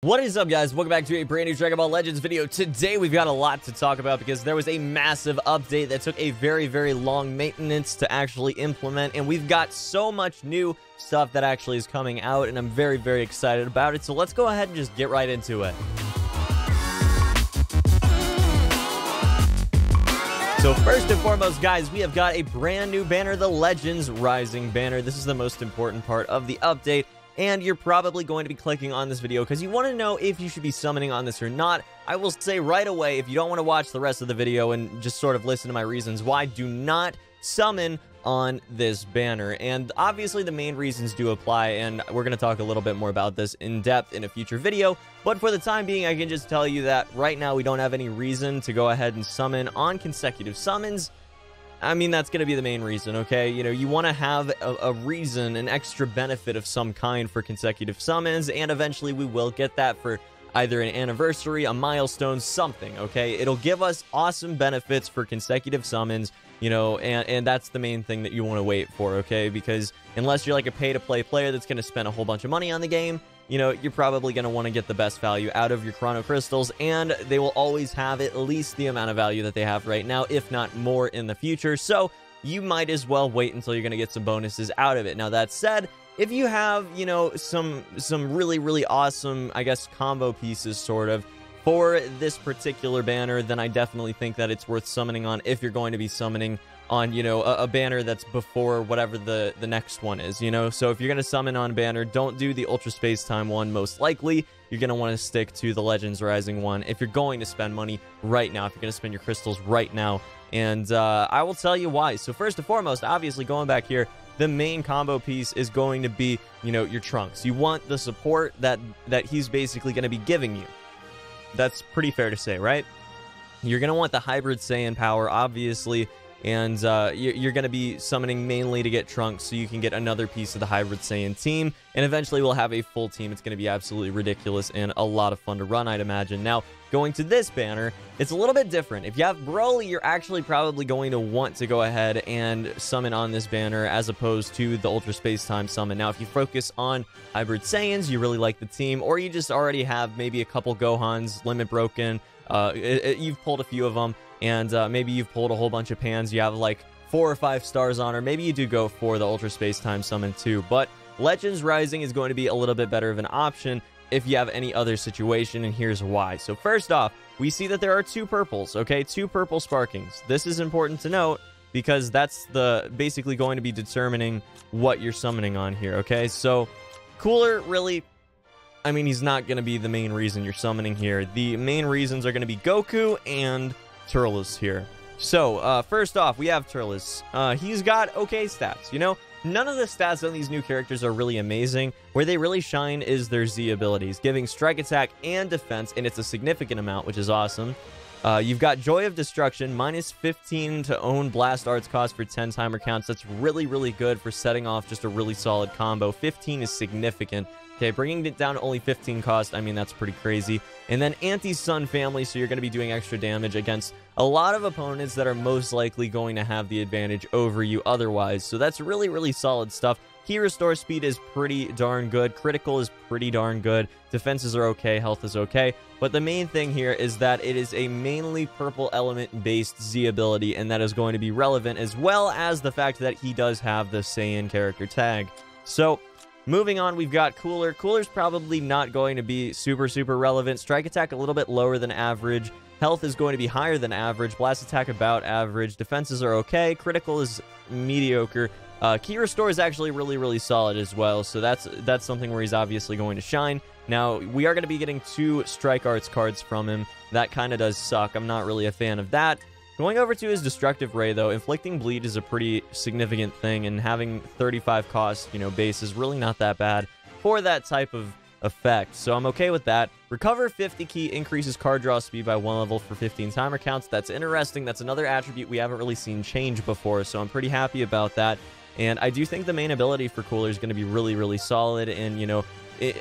What is up, guys? Welcome back to a brand new Dragon Ball Legends video. Today we've got a lot to talk about because there was a massive update that took a very long maintenance to actually implement, and we've got so much new stuff that actually is coming out, and I'm very excited about it. So let's go ahead and just get right into it. So first and foremost, guys, we have got a brand new banner, the Legends Rising banner. This is the most important part of the update. And you're probably going to be clicking on this video because you want to know if you should be summoning on this or not. I will say right away, if you don't want to watch the rest of the video and just sort of listen to my reasons why, do not summon on this banner. And obviously the main reasons do apply, and we're going to talk a little bit more about this in depth in a future video. But for the time being, I can just tell you that right now we don't have any reason to go ahead and summon on consecutive summons. I mean, that's going to be the main reason, okay? You know, you want to have a reason, an extra benefit of some kind for consecutive summons, and eventually we will get that for either an anniversary, a milestone, something, okay? It'll give us awesome benefits for consecutive summons, you know, and that's the main thing that you want to wait for, okay? Because unless you're like a pay-to-play player that's going to spend a whole bunch of money on the game, you know, you're probably going to want to get the best value out of your Chrono Crystals, and they will always have at least the amount of value that they have right now, if not more in the future. So you might as well wait until you're going to get some bonuses out of it. Now, that said, if you have, you know, some really awesome, I guess, combo pieces sort of for this particular banner, then I definitely think that it's worth summoning on if you're going to be summoning on, you know, a banner that's before whatever the next one is, you know? So if you're going to summon on banner, don't do the Ultra Space Time one, most likely. You're going to want to stick to the Legends Rising one if you're going to spend money right now, if you're going to spend your crystals right now. And I will tell you why. So first and foremost, obviously, going back here, the main combo piece is going to be, you know, your Trunks. You want the support that he's basically going to be giving you. That's pretty fair to say, right? You're going to want the Hybrid Saiyan power, obviously, and you're going to be summoning mainly to get Trunks so you can get another piece of the Hybrid Saiyan team, and eventually we'll have a full team. It's going to be absolutely ridiculous and a lot of fun to run, I'd imagine. Now, going to this banner, it's a little bit different. If you have Broly, you're actually probably going to want to go ahead and summon on this banner as opposed to the Ultra Space Time summon. Now, if you focus on Hybrid Saiyans, you really like the team, or you just already have maybe a couple Gohans, Limit Broken, you've pulled a few of them, and maybe you've pulled a whole bunch of Pans, you have like 4 or 5 stars on, or maybe you do go for the Ultra Space Time summon too. But Legends Rising is going to be a little bit better of an option if you have any other situation, and here's why. So first off, we see that there are 2 purples, okay? 2 purple sparkings. This is important to note because that's basically going to be determining what you're summoning on here, okay? So Cooler, really, I mean, he's not going to be the main reason you're summoning here. The main reasons are going to be Goku and TURLES here. So, first off, we have TURLES. He's got okay stats, you know? None of the stats on these new characters are really amazing. Where they really shine is their Z abilities, giving strike attack and defense, and it's a significant amount, which is awesome. You've got Joy of Destruction, minus 15 to own Blast Arts cost for 10 timer counts. That's really good for setting off just a really solid combo. 15 is significant. Okay, bringing it down to only 15 cost, I mean, that's pretty crazy. And then Anti-Sun Family, so you're going to be doing extra damage against a lot of opponents that are most likely going to have the advantage over you otherwise. So that's really solid stuff. Key Restore Speed is pretty darn good. Critical is pretty darn good. Defenses are okay. Health is okay. But the main thing here is that it is a mainly purple element-based Z ability, and that is going to be relevant, as well as the fact that he does have the Saiyan character tag. So moving on, we've got Cooler. Cooler's probably not going to be super relevant. Strike attack a little bit lower than average. Health is going to be higher than average. Blast attack about average. Defenses are okay. Critical is mediocre. Key Restore is actually really solid as well. So that's something where he's obviously going to shine. Now, we are going to be getting 2 Strike Arts cards from him. That kind of does suck. I'm not really a fan of that. Going over to his Destructive Ray, though, Inflicting Bleed is a pretty significant thing, and having 35 cost, you know, base is really not that bad for that type of effect, so I'm okay with that. Recover 50 key increases card draw speed by 1 level for 15 timer counts. That's interesting. That's another attribute we haven't really seen change before, so I'm pretty happy about that. And I do think the main ability for Cooler is going to be really solid, and, you know,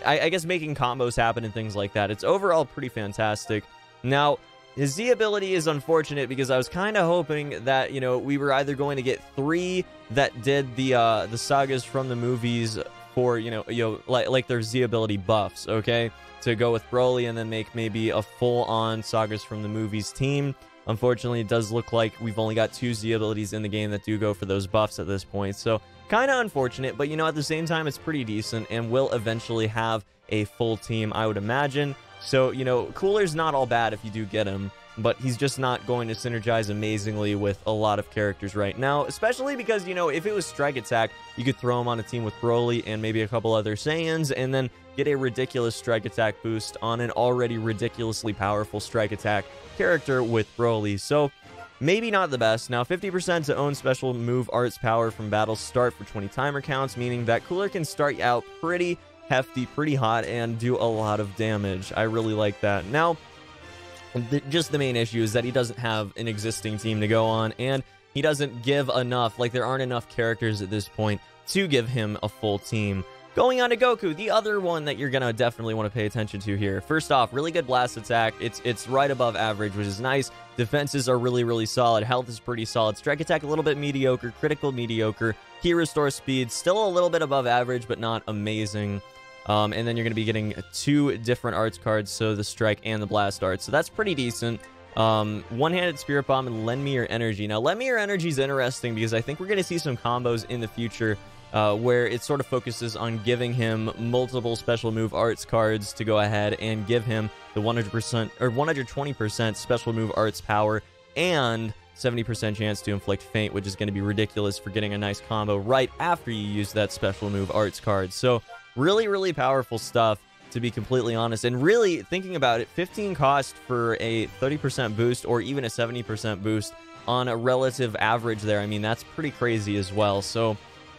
I guess making combos happen and things like that. It's overall pretty fantastic. Now, his Z ability is unfortunate because I was kind of hoping that, you know, we were either going to get 3 that did the sagas from the movies for, you know, like their Z ability buffs, okay? to go with Broly and then make maybe a full-on Sagas from the Movies team. Unfortunately, it does look like we've only got 2 Z abilities in the game that do go for those buffs at this point. So kind of unfortunate, but at the same time, it's pretty decent and will eventually have a full team, I would imagine. So, Cooler's not all bad if you do get him, but he's just not going to synergize amazingly with a lot of characters right now, especially because, if it was Strike Attack, you could throw him on a team with Broly and maybe a couple other Saiyans, and then get a ridiculous Strike Attack boost on an already ridiculously powerful Strike Attack character with Broly. So, maybe not the best. Now, 50% to own special move arts power from battles start for 20 timer counts, meaning that Cooler can start out pretty hefty, pretty hot, and do a lot of damage. I really like that. Now, just the main issue is that he doesn't have an existing team to go on, and he doesn't give enough, like there aren't enough characters at this point to give him a full team. Going on to Goku, the other one that you're gonna definitely want to pay attention to here. First off, really good blast attack. It's right above average, which is nice. Defenses are really, really solid. Health is pretty solid. Strike attack a little bit mediocre. Critical mediocre. Key restore speed still a little bit above average, but not amazing. And then you're going to be getting 2 different arts cards, so the strike and the blast arts. So that's pretty decent. One-handed spirit bomb and lend me your energy. Now, lend me your energy is interesting because I think we're going to see some combos in the future where it sort of focuses on giving him multiple special move arts cards to go ahead and give him the 100% or 120% special move arts power and 70% chance to inflict faint, which is going to be ridiculous for getting a nice combo right after you use that special move arts card. So really, really powerful stuff, to be completely honest. And really, thinking about it, 15 cost for a 30% boost or even a 70% boost on a relative average there. I mean, that's pretty crazy as well. So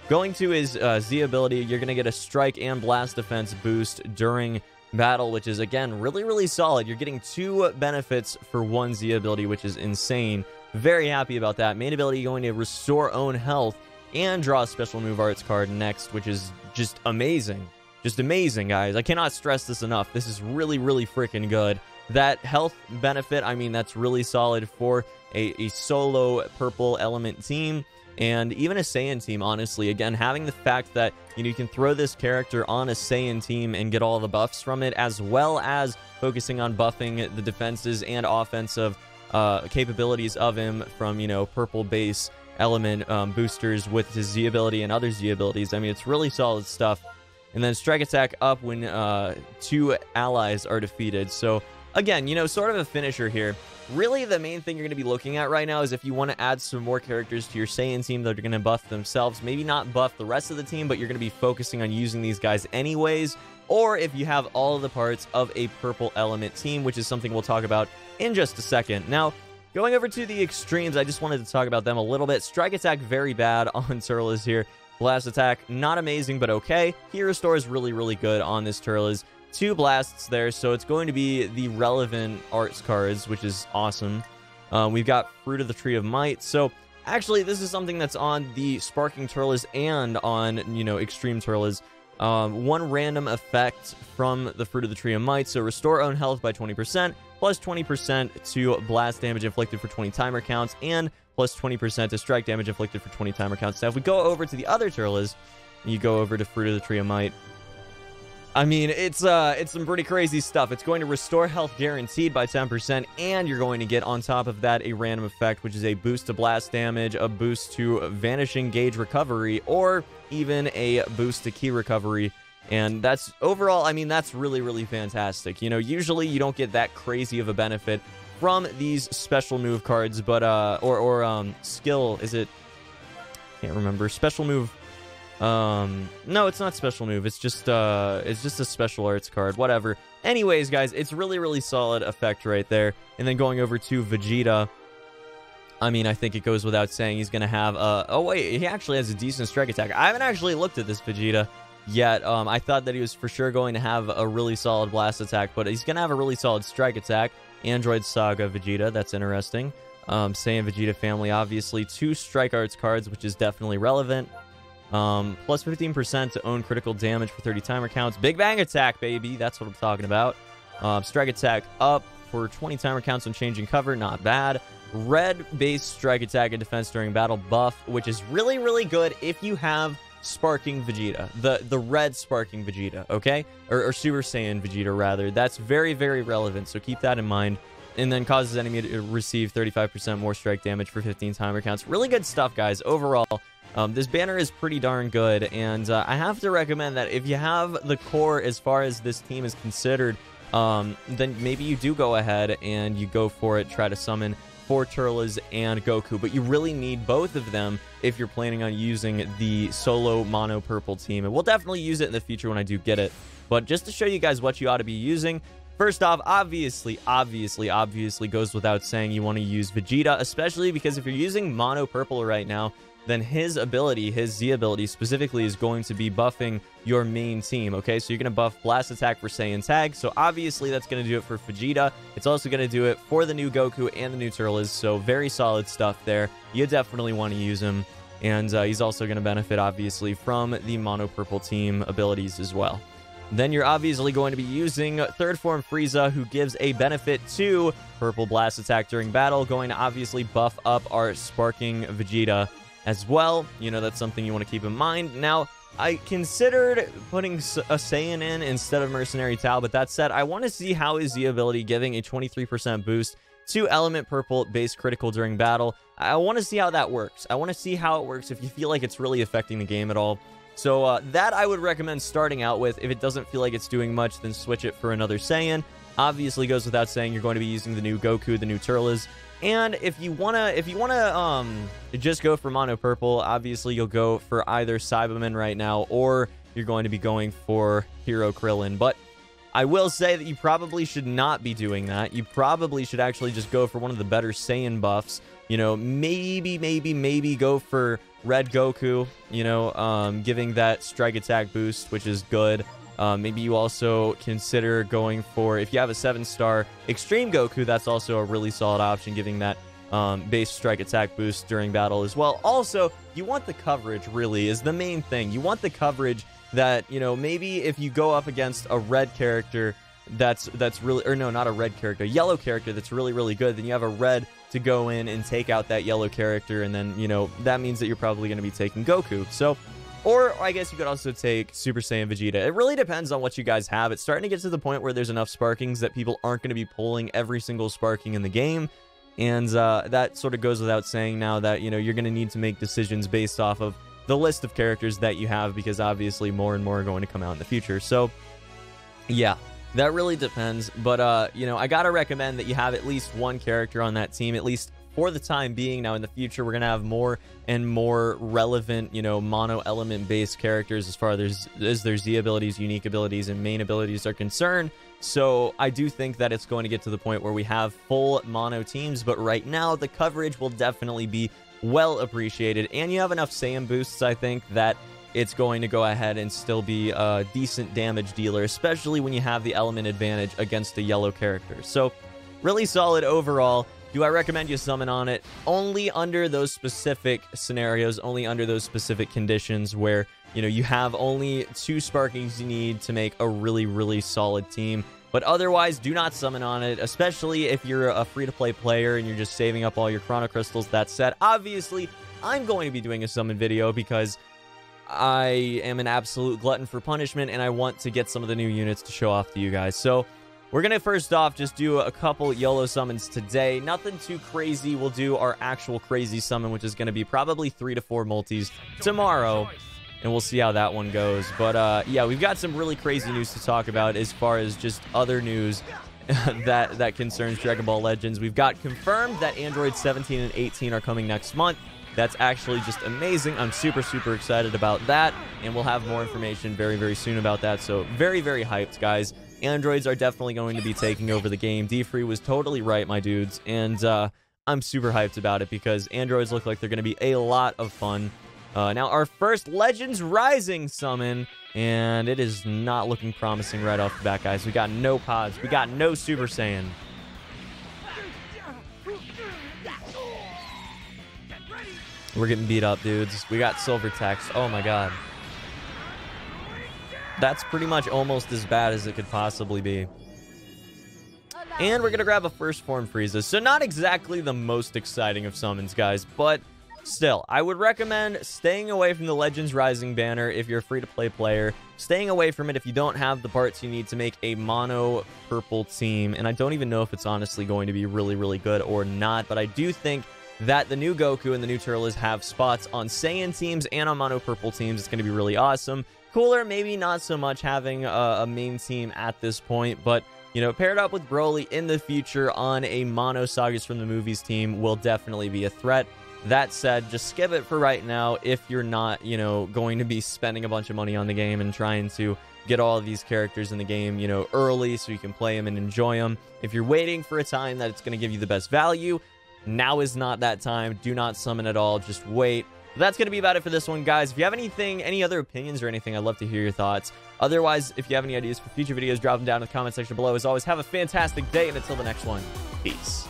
going to his Z ability, you're going to get a strike and blast defense boost during battle, which is, again, really, really solid. You're getting 2 benefits for 1 Z ability, which is insane. Very happy about that. Main ability going to restore own health and draw a special move arts card next, which is just amazing. Just amazing, guys. I cannot stress this enough. This is really, really freaking good. That health benefit, I mean, that's really solid for a solo purple element team and even a Saiyan team, honestly. Again, having the fact that, you can throw this character on a Saiyan team and get all the buffs from it, as well as focusing on buffing the defenses and offensive capabilities of him from, purple base element boosters with his Z ability and other Z abilities. I mean, it's really solid stuff. And then strike attack up when 2 allies are defeated. So again, sort of a finisher here. Really, the main thing you're going to be looking at right now is if you want to add some more characters to your Saiyan team that are going to buff themselves. Maybe not buff the rest of the team, but you're going to be focusing on using these guys anyways. Or if you have all of the parts of a purple element team, which is something we'll talk about in just a second. Now, going over to the extremes, I just wanted to talk about them a little bit. Strike attack, very bad on TURLES here. Blast attack, not amazing, but okay. Key restore is really, really good on this TURLES. 2 blasts there, so it's going to be the relevant arts cards, which is awesome. We've got Fruit of the Tree of Might. So actually, this is something that's on the Sparking TURLES and on, Extreme TURLES. 1 random effect from the Fruit of the Tree of Might. So restore own health by 20%, plus 20% to blast damage inflicted for 20 timer counts, and plus 20% to strike damage inflicted for 20 timer counts. Now, if we go over to the other TURLES, you go over to Fruit of the Tree of Might, I mean, it's some pretty crazy stuff. It's going to restore health guaranteed by 10%, and you're going to get on top of that a random effect, which is a boost to blast damage, a boost to vanishing gauge recovery, or even a boost to key recovery. And that's overall, I mean, that's really, really fantastic. Usually you don't get that crazy of a benefit from these special move cards, but skill, is it? Can't remember. Special move. No, it's not special move. It's just a special arts card. Whatever. Anyways, guys, it's really, really solid effect right there. And then going over to Vegeta, I mean, I think it goes without saying he's gonna have oh wait, he actually has a decent strike attack. I haven't actually looked at this Vegeta yet. I thought that he was for sure going to have a really solid blast attack, but he's gonna have a really solid strike attack. Android Saga Vegeta, that's interesting. Saiyan Vegeta family, obviously 2 strike arts cards, which is definitely relevant. Plus 15% to own critical damage for 30 timer counts. Big Bang attack, baby. That's what I'm talking about. Strike attack up for 20 timer counts when changing cover. Not bad. Red base strike attack and defense during battle buff, which is really, really good if you have sparking Vegeta, the red sparking Vegeta, okay? Or Super Saiyan Vegeta, rather. That's very, very relevant, so keep that in mind. And then causes enemy to receive 35% more strike damage for 15 timer counts. Really good stuff, guys. Overall, this banner is pretty darn good, and I have to recommend that if you have the core as far as this team is considered, then maybe you do go ahead and you go for it, try to summon for TURLES and Goku, but you really need both of them if you're planning on using the solo mono purple team, and we'll definitely use it in the future when I do get it. But just to show you guys what you ought to be using, first off, obviously goes without saying you want to use Vegeta, especially because if you're using mono purple right now, then his ability, his Z ability specifically, is going to be buffing your main team, okay? So you're going to buff Blast Attack for Saiyan Tag, so obviously that's going to do it for Vegeta. It's also going to do it for the new Goku and the new TURLES, so very solid stuff there. You definitely want to use him, and he's also going to benefit, obviously, from the mono purple team abilities as well. Then you're obviously going to be using Third Form Frieza, who gives a benefit to Purple Blast Attack during battle, going to obviously buff up our Sparking Vegeta as well. You know, that's something you want to keep in mind. Now, I considered putting a Saiyan in instead of Mercenary Tao, but that said, I want to see how is the ability giving a 23% boost to Element Purple base critical during battle. I want to see how that works. I want to see how it works if you feel like it's really affecting the game at all. So that I would recommend starting out with. If it doesn't feel like it's doing much, then switch it for another Saiyan. Obviously goes without saying you're going to be using the new Goku, the new TURLES. And if you wanna just go for mono purple, obviously you'll go for either Cyberman right now, or you're going to be going for Hero Krillin. But I will say that you probably should not be doing that. You probably should actually just go for one of the better Saiyan buffs. You know, maybe go for Red Goku, you know, giving that strike attack boost, which is good. Maybe you also consider going for, if you have a 7-star Extreme Goku, that's also a really solid option, giving that base strike attack boost during battle as well. Also, you want the coverage, really, is the main thing. You want the coverage that, you know, maybe if you go up against a red character that's really, or no, not a red character, a yellow character that's really good, then you have a red to go in and take out that yellow character, and then, you know, that means that you're probably going to be taking Goku. So, or I guess you could also take Super Saiyan Vegeta. It really depends on what you guys have. It's starting to get to the point where there's enough Sparkings that people aren't going to be pulling every single Sparking in the game. And that sort of goes without saying now that, you know, you're going to need to make decisions based off of the list of characters that you have, because obviously more and more are going to come out in the future. So, yeah, that really depends. But, you know, I got to recommend that you have at least one character on that team, at least for the time being. Now in the future, we're going to have more and more relevant, you know, mono element based characters as far as their Z abilities, unique abilities, and main abilities are concerned. So I do think that it's going to get to the point where we have full mono teams, but right now the coverage will definitely be well appreciated, and you have enough Saiyan boosts, I think, that it's going to go ahead and still be a decent damage dealer, especially when you have the element advantage against a yellow character. So really solid overall. Do I recommend you summon on it? Only under those specific scenarios, only under those specific conditions where, you know, you have only 2 Sparkings you need to make a really solid team. But otherwise, do not summon on it, especially if you're a free-to-play player and you're just saving up all your Chrono Crystals. That said, obviously, I'm going to be doing a summon video because I am an absolute glutton for punishment, and I want to get some of the new units to show off to you guys. So we're going to first off just do a couple YOLO summons today. Nothing too crazy. We'll do our actual crazy summon, which is going to be probably 3 to 4 multis tomorrow, and we'll see how that one goes. But yeah, we've got some really crazy news to talk about as far as just other news that concerns Dragon Ball Legends. We've got confirmed that Android 17 and 18 are coming next month. That's actually just amazing. I'm super excited about that, and we'll have more information very soon about that. So very hyped, guys. Androids are definitely going to be taking over the game. D-Free was totally right, my dudes, and I'm super hyped about it because androids look like they're going to be a lot of fun. Now, our first Legends Rising summon, and it is not looking promising right off the bat, guys. We got no pods. We got no Super Saiyan. We're getting beat up, dudes. We got Silver Text. Oh, my God. That's pretty much almost as bad as it could possibly be. And we're going to grab a First Form Frieza. So not exactly the most exciting of summons, guys, but Still, I would recommend staying away from the Legends Rising banner if you're a free-to-play player. Staying away from it if you don't have the parts you need to make a mono purple team. And I don't even know if it's honestly going to be really, really good or not. But I do think that the new Goku and the new TURLES have spots on Saiyan teams and on mono purple teams. It's going to be really awesome. Cooler, maybe not so much having a main team at this point. But, you know, paired up with Broly in the future on a mono Sagas from the Movies team will definitely be a threat. That said, just skip it for right now if you're not, you know, going to be spending a bunch of money on the game and trying to get all of these characters in the game, you know, early so you can play them and enjoy them. If you're waiting for a time that it's going to give you the best value, now is not that time. Do not summon at all. Just wait. But that's going to be about it for this one, guys. If you have anything, any other opinions or anything, I'd love to hear your thoughts. Otherwise, if you have any ideas for future videos, drop them down in the comment section below. As always, have a fantastic day, and until the next one, peace.